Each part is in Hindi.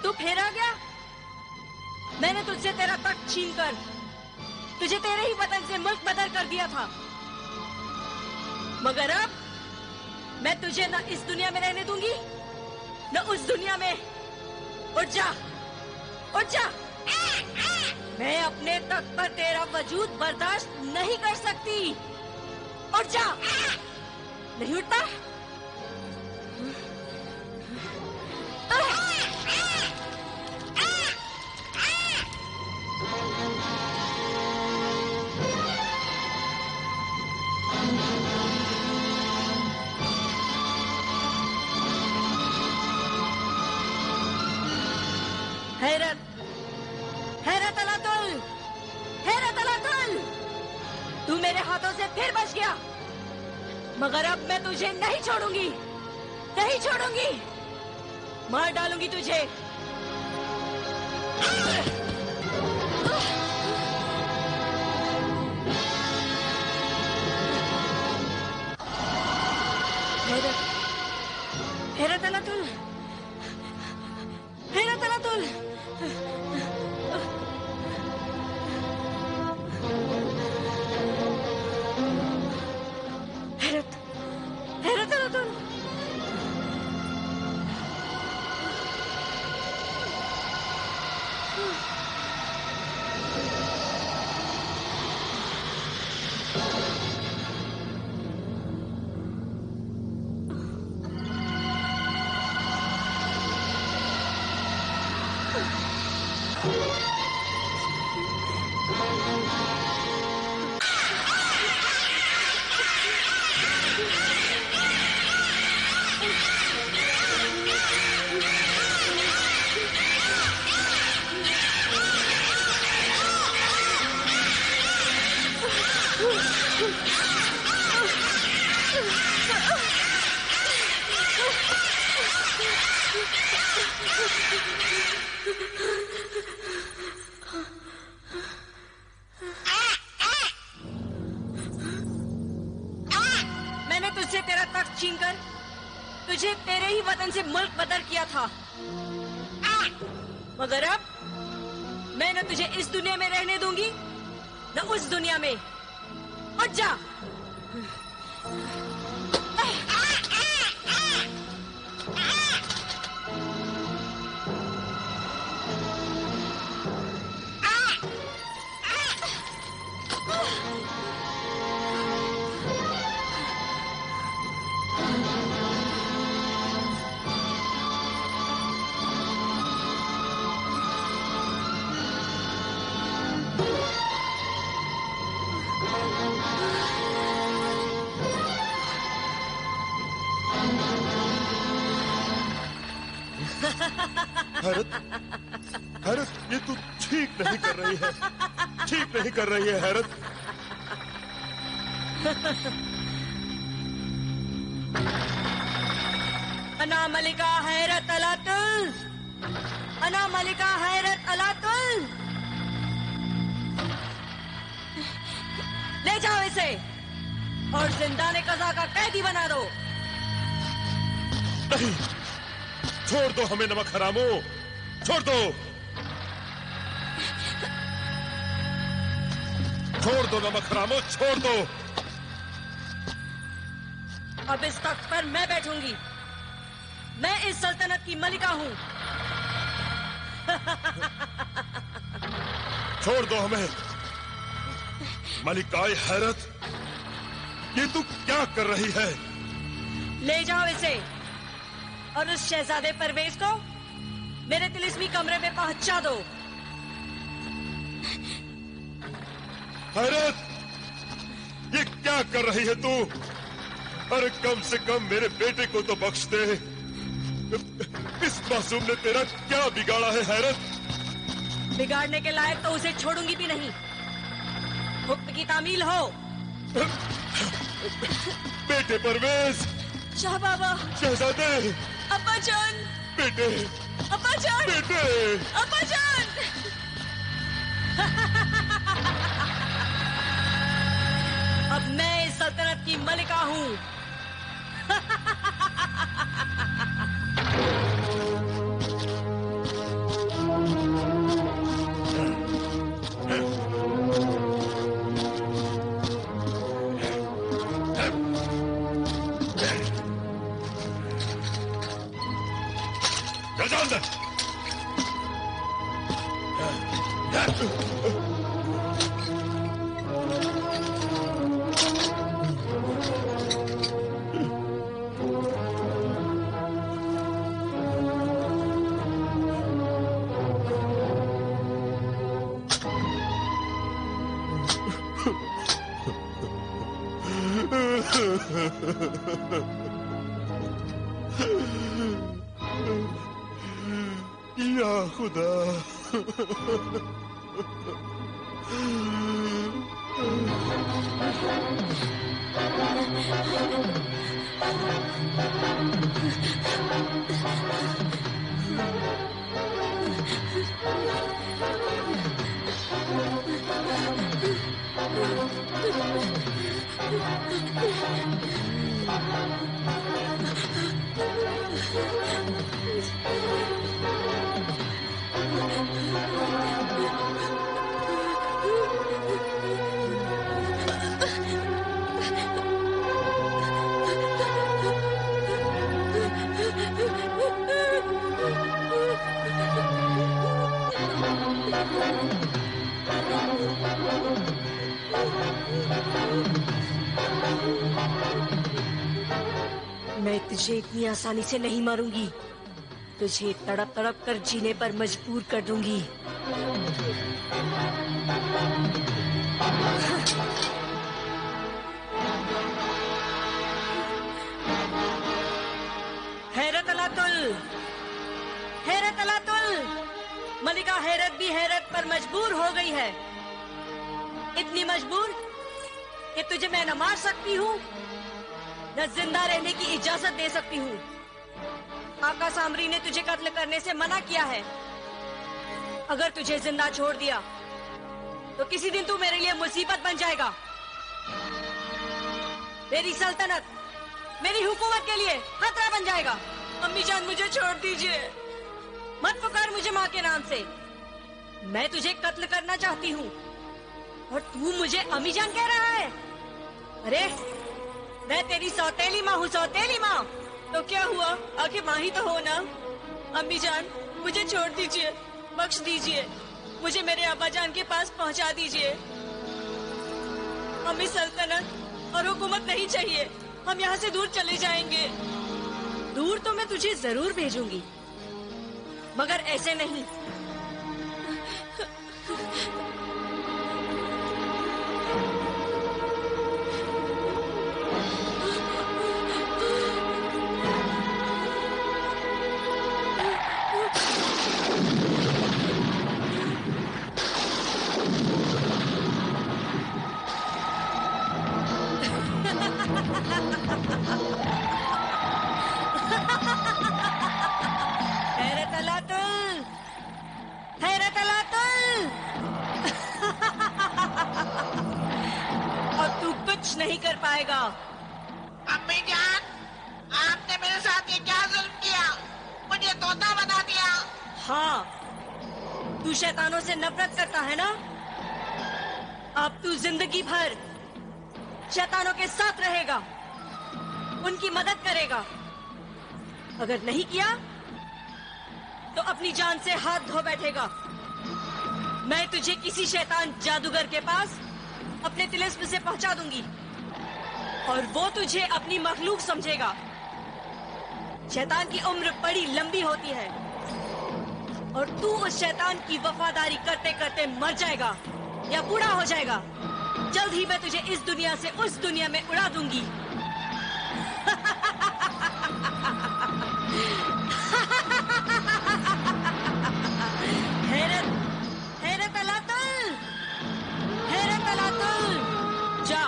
तू फिर आ गया। मैंने तुझसे तेरा तख्त छीनकर तुझे तेरे ही वतन से मुल्क बदर कर दिया था, मगर अब मैं तुझे न इस दुनिया में रहने दूंगी न उस दुनिया में। उठ जा, उठ जा। मैं अपने तख्त पर तेरा वजूद बर्दाश्त नहीं कर सकती। उठ जा। नहीं उठता? हैरत, हैरत अलातुल, हैरत अलातुल, तू मेरे हाथों से फिर बच गया, मगर अब मैं तुझे नहीं छोड़ूंगी, नहीं छोड़ूंगी। मार डालूंगी तुझे। हैरत, हैरत अलातुल, हैरत अलातुल। हैरत, हैरत अलातुल। मैंने तुझसे तेरा तख्त छीनकर तुझे तेरे ही वतन से मुल्क बदर किया था, मगर अब मैं न तुझे इस दुनिया में रहने दूंगी न उस दुनिया में। उठ जा। हैरत, हैरत, ये तू ठीक नहीं कर रही है, ठीक नहीं कर रही है हैरत। अना मलिका हैरत अलातुल, अना मलिका हैरत अलातुल। ले जाओ इसे और जिंदाने कज़ा का कैदी बना दो। नहीं, छोड़ दो हमें नमक हरामो, छोड़ दो। छोड़ दो नमक हरामो, छोड़ दो। अब इस तख्त पर मैं बैठूंगी। मैं इस सल्तनत की मलिका हूं। छोड़ दो हमें। मलिकाए हैरत, ये तू क्या कर रही है? ले जाओ इसे और उस शहजादे परवेज को मेरे तिलिस्मी कमरे में पहुंचा दो। हैरत, ये क्या कर रही है तू? अरे कम से कम मेरे बेटे को तो बख्श दे। इस मासूम ने तेरा क्या बिगाड़ा है हैरत? बिगाड़ने के लायक तो उसे छोड़ूंगी भी नहीं। हुक्म की तामील हो। बेटे परवेज, शाह बाबा, शहजादे, अब्बा जान, बेटे, अब्बा जान, बेटे, अब्बा जान। अब मैं इस सल्तनत की मलिका हूं। या खुदा। मैं तुझे इतनी आसानी से नहीं मारूंगी। तुझे तड़प तड़प कर जीने पर मजबूर कर दूंगी। हैरत अलातुल, हैरत अलातुल, मलिका हैरत भी हैरत पर मजबूर हो गई है। इतनी मजबूर कि तुझे मैं न मार सकती हूँ न जिंदा रहने की इजाजत दे सकती हूँ। आका सामरी ने तुझे कत्ल करने से मना किया है। अगर तुझे जिंदा छोड़ दिया तो किसी दिन तू मेरे लिए मुसीबत बन जाएगा। मेरी सल्तनत, मेरी हुकूमत के लिए खतरा बन जाएगा। अम्मी जान, मुझे छोड़ दीजिए। मत पुकार मुझे माँ के नाम से। मैं तुझे कत्ल करना चाहती हूँ और तू मुझे अम्मी जान कह रहा है। अरे मैं तेरी सौतेली माँ हूँ, सौतेली माँ। तो क्या हुआ, आखिर माँ ही तो हो ना। अम्मी जान, मुझे छोड़ दीजिए, बख्श दीजिए। मुझे मेरे अब्बा जान के पास पहुँचा दीजिए। हमें सल्तनत और हुकूमत नहीं चाहिए। हम यहाँ से दूर चले जाएंगे। दूर तो मैं तुझे जरूर भेजूंगी, मगर ऐसे नहीं। नहीं कर पाएगा। अम्मी जान, आपने मेरे साथ ये क्या जुल्म किया? मुझे तोता बना दिया। हाँ, तू शैतानों से नफरत करता है ना? अब तू जिंदगी भर शैतानों के साथ रहेगा, उनकी मदद करेगा। अगर नहीं किया तो अपनी जान से हाथ धो बैठेगा। मैं तुझे किसी शैतान जादूगर के पास अपने तिलिस्म से पहुंचा दूंगी और वो तुझे अपनी मखलूक समझेगा। शैतान की उम्र बड़ी लंबी होती है और तू उस शैतान की वफादारी करते करते मर जाएगा या बूढ़ा हो जाएगा। जल्द ही मैं तुझे इस दुनिया से उस दुनिया में उड़ा दूंगी। हैरत, हैरत अलातुल, हैरत अलातुल। जा,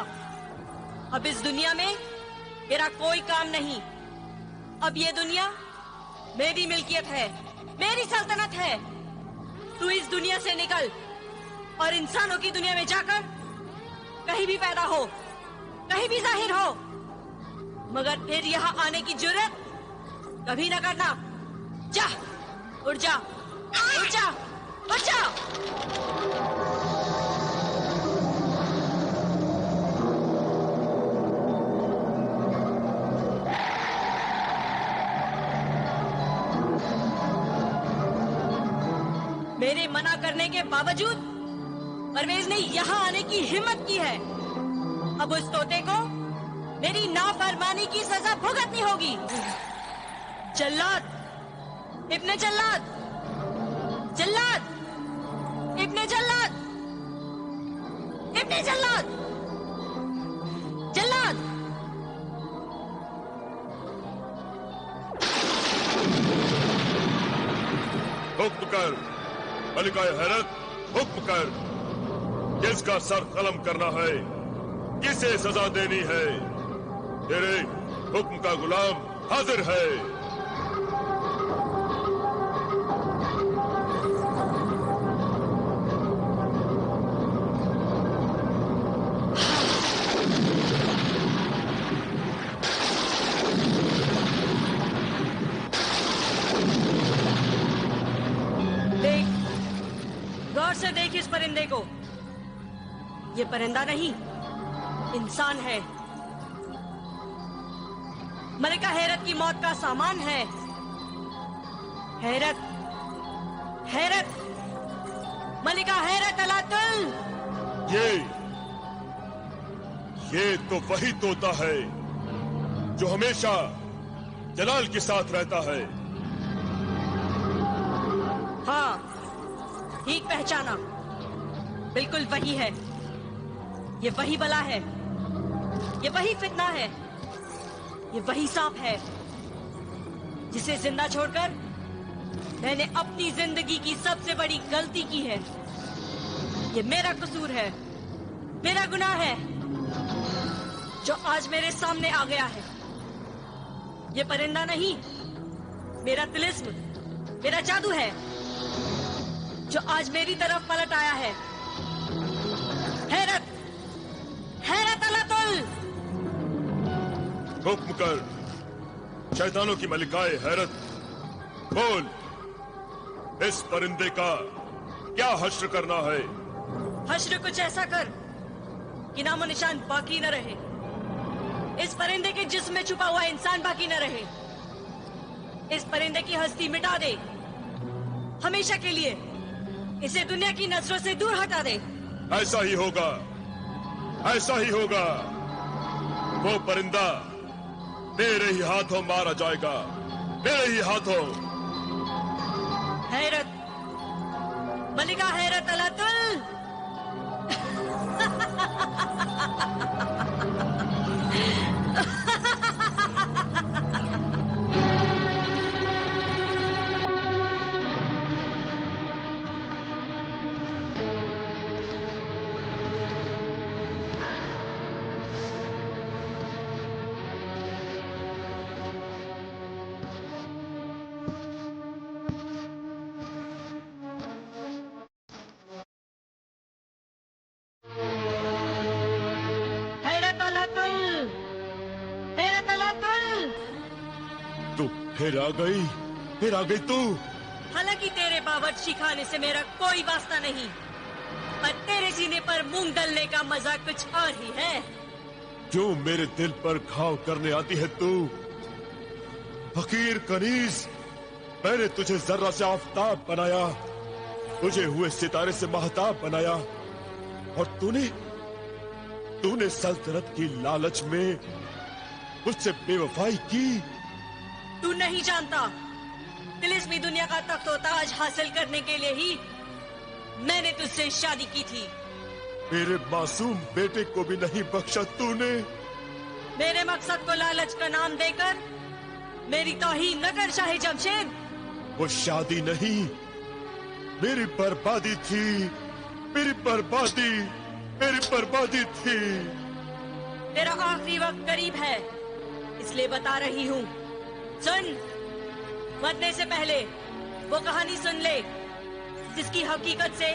अब इस दुनिया में तेरा कोई काम नहीं। अब ये दुनिया मेरी मिल्कियत है, मेरी सल्तनत है। तू इस दुनिया से निकल और इंसानों की दुनिया में जाकर कहीं भी पैदा हो, कहीं भी जाहिर हो, मगर फिर यहाँ आने की जुर्रत कभी न करना। जा, उड़ जा, उड़ जा, उड़ जा। मेरे मना करने के बावजूद परवेज ने यहाँ आने की हिम्मत की है। अब उस तोते को मेरी नाफरमानी की सजा भुगतनी होगी। जल्लाद, इब्ने जल्लाद, जल्लाद, इब्ने जल्लाद, इब्ने जल्लाद, जल्लाद। हुक्म कर मलिकाए हैरत, हुक्म कर। किसका सर कलम करना है, किसे सजा देनी है? तेरे हुक्म का गुलाम हाजिर है। देख, गौर से देख इस परिंदे को। ये परिंदा नहीं, इंसान है। मलिका हैरत की मौत का सामान है। हैरत, हैरत, मलिका हैरत अलातुल। ये तो वही तोता है जो हमेशा जलाल के साथ रहता है। हाँ, ठीक पहचाना, बिल्कुल वही है। ये वही बला है, ये वही फितना है, ये वही सांप है जिसे जिंदा छोड़कर मैंने अपनी जिंदगी की सबसे बड़ी गलती की है। ये मेरा कसूर है, मेरा गुनाह है जो आज मेरे सामने आ गया है। ये परिंदा नहीं, मेरा तिलिस्म, मेरा जादू है जो आज मेरी तरफ पलट आया है। हैरत, हैरत अलातुल। हुक्म कर शैतानों की मलिकाए हैरत, बोल इस परिंदे का क्या हश्र करना है? हश्र कुछ ऐसा कर कि नामो निशान बाकी न रहे। इस परिंदे के जिस्म में छुपा हुआ इंसान बाकी न रहे। इस परिंदे की हस्ती मिटा दे, हमेशा के लिए इसे दुनिया की नजरों से दूर हटा दे। ऐसा ही होगा, ऐसा ही होगा। वो परिंदा मेरे ही हाथों मारा जाएगा, मेरे ही हाथों। हैरत, मलिका हैरत अलातुल। तू फिर आ गई, फिर आ गई तू। हालांकि तेरे बावर्ची खाने से मेरा कोई वास्ता नहीं, पर तेरे सीने पर मूंग डलने का मजा कुछ और ही है। क्यों मेरे दिल पर घाव करने आती है तू? फकीर कनीज, मैंने तुझे जर्रा से आफताब बनाया, तुझे हुए सितारे से महताब बनाया, और तूने सल्तनत की लालच में मुझसे बेवफाई की। तू नहीं जानता, तिलिस्मी दुनिया का तख्त व ताज हासिल करने के लिए ही मैंने तुझसे शादी की थी। मेरे मासूम बेटे को भी नहीं बख्शा तूने। मेरे मकसद को लालच का नाम देकर मेरी तौहीन न कर शाह जमशेद। वो शादी नहीं, मेरी बर्बादी थी, मेरी बर्बादी थी। तेरा आखिरी वक्त करीब है, इसलिए बता रही हूँ। सुन, मरने से पहले वो कहानी सुन ले जिसकी हकीकत से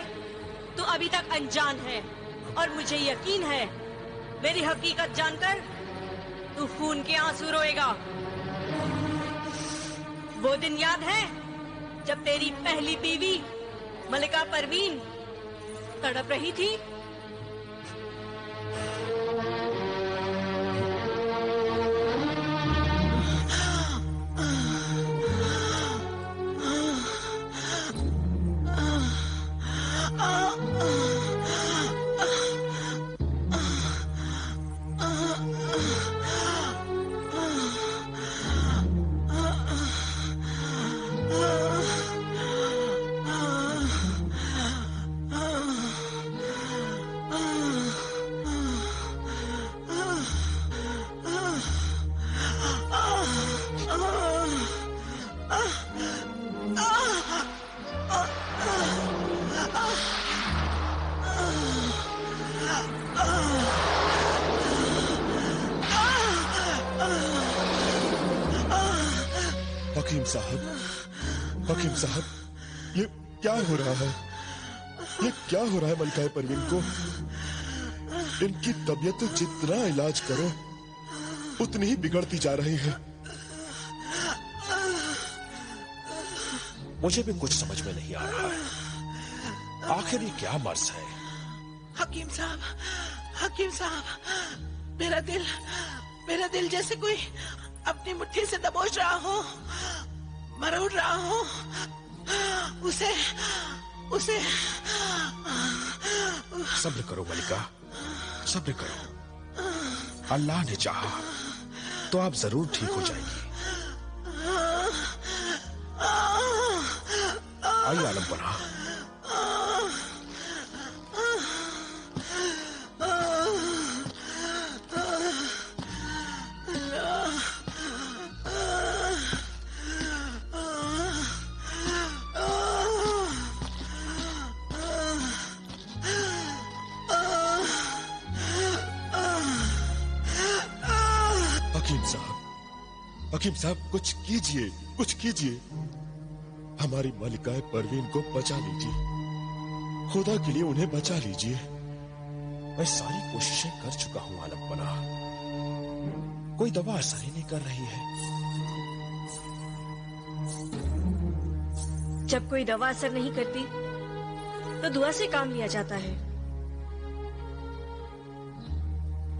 तू अभी तक अनजान है, और मुझे यकीन है मेरी हकीकत जानकर तू खून के आंसू रोएगा। वो दिन याद है जब तेरी पहली बीवी मलिका परवीन तड़प रही थी? हकीम साहब, ये क्या हो रहा है? ये क्या हो रहा है मलिका परवीन को? इनकी तबीयत तो जितना इलाज करो उतनी ही बिगड़ती जा रही है। मुझे भी कुछ समझ में नहीं आ रहा है, आखिर ये क्या मर्ज है? हकीम साहब, मेरा दिल जैसे कोई अपनी मुट्ठी से दबोच रहा हो, मरोड़ रहा हो। उसे सब्र करो मलिका, सब्र करो। अल्लाह ने चाहा तो आप जरूर ठीक हो जाएंगी। आइए आलम पना। हकीम साहब, कुछ कीजिए। हमारी मलिका परवीन को बचा लीजिए, खुदा के लिए उन्हें बचा लीजिए। मैं सारी कोशिशें कर चुका हूं आलम पना, कोई दवा असर ही नहीं कर रही है। जब कोई दवा असर नहीं करती तो दुआ से काम लिया जाता है।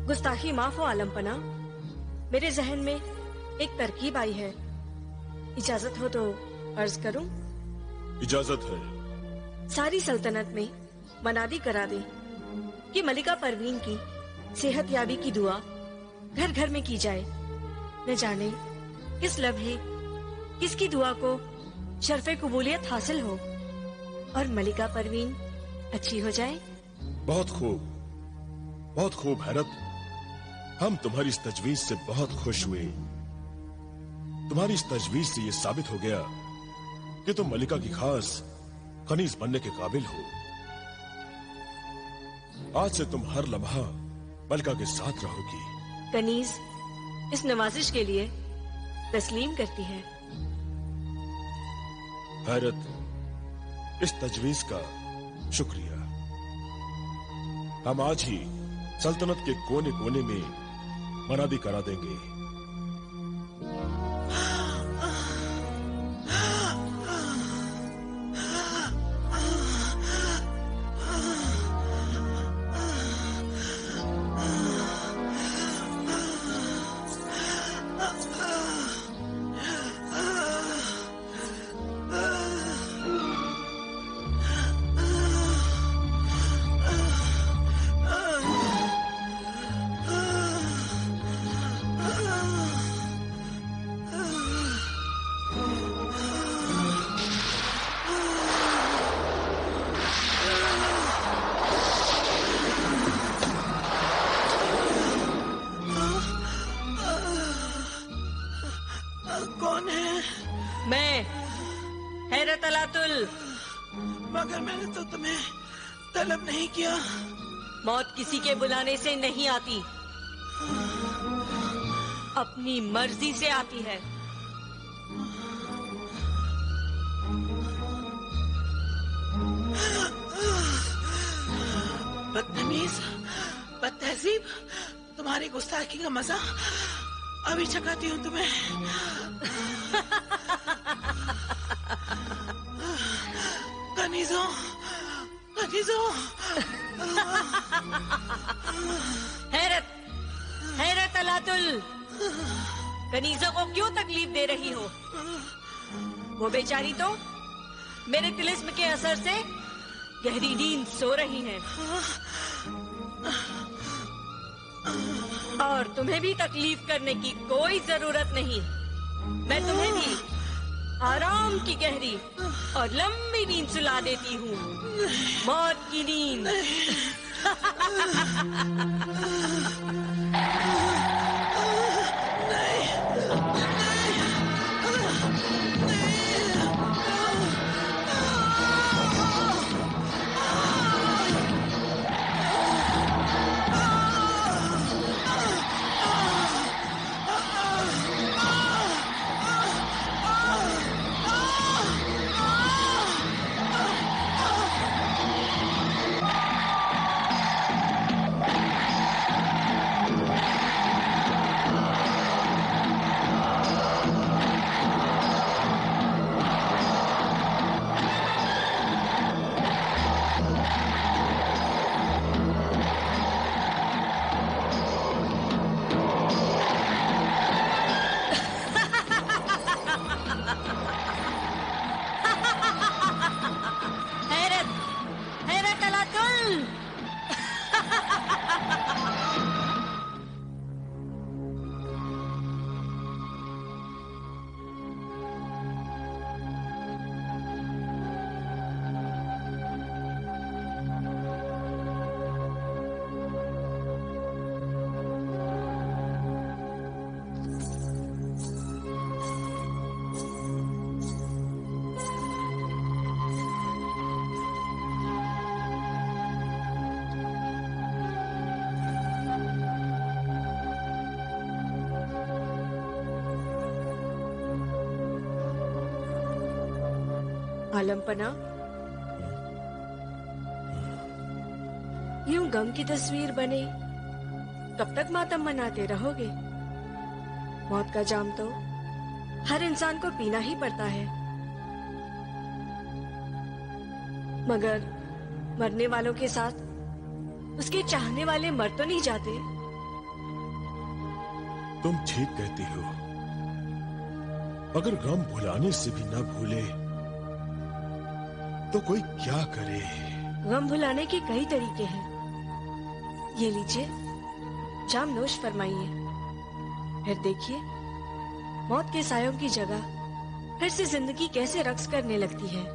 गुस्ताखी माफ हो आलम पना, मेरे जहन में एक तरकीब आई है, इजाजत हो तो अर्ज करूं? इजाजत है। सारी सल्तनत में मनादी करा दे कि मलिका परवीन की सेहतयाबी की दुआ घर घर में की जाए। न जाने किस लम्हे किसकी दुआ को शर्फे कबूलियत हासिल हो और मलिका परवीन अच्छी हो जाए। बहुत खूब हैरत, हम तुम्हारी इस तजवीज से बहुत खुश हुए। तुम्हारी इस तजवीज से ये साबित हो गया कि तुम मलिका की खास कनीज बनने के काबिल हो। आज से तुम हर लम्हा मलिका के साथ रहोगी। कनीज इस नवाजिश के लिए तस्लीम करती है। हैरत, इस तजवीज का शुक्रिया। हम आज ही सल्तनत के कोने कोने में मनादी करा देंगे। मगर मैंने तो तुम्हें तलब नहीं किया। मौत किसी के बुलाने से नहीं आती, अपनी मर्जी से आती है। बदतमीज, बदतहजीब, तुम्हारी गुस्ताखी का मजा अभी चखाती हूँ तुम्हें। कनीजों, कनीजों। हैरत, हैरत अलातुल, कनीजों को क्यों तकलीफ दे रही हो? वो बेचारी तो मेरे तिलिस्म के असर से गहरी नींद सो रही हैं। और तुम्हें भी तकलीफ करने की कोई जरूरत नहीं। मैं तुम्हें भी आराम की गहरी और लंबी नींद सुला देती हूँ, मौत की नींद। आलमपना, यूं गम की तस्वीर बने कब तक मातम मनाते रहोगे? मौत का जाम तो हर इंसान को पीना ही पड़ता है, मगर मरने वालों के साथ उसके चाहने वाले मर तो नहीं जाते। तुम ठीक कहती हो, अगर गम भुलाने से भी न भूले तो कोई क्या करे? गम भुलाने के कई तरीके हैं। ये लीजिए, जाम नोश फरमाइए। फिर देखिए मौत के सायों की जगह फिर से जिंदगी कैसे रक्स करने लगती है।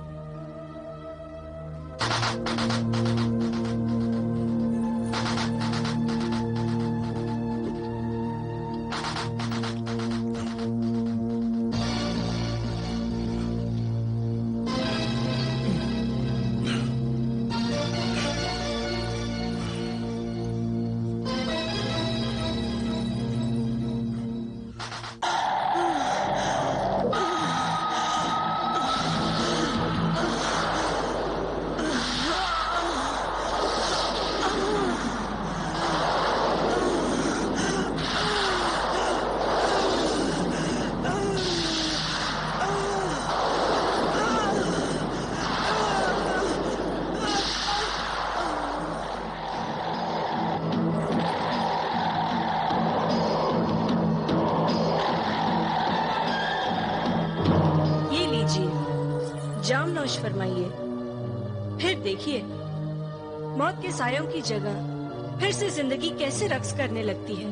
जाम नोश फरमाइए। फिर देखिए मौत के सायों की जगह फिर से जिंदगी कैसे रक्स करने लगती है।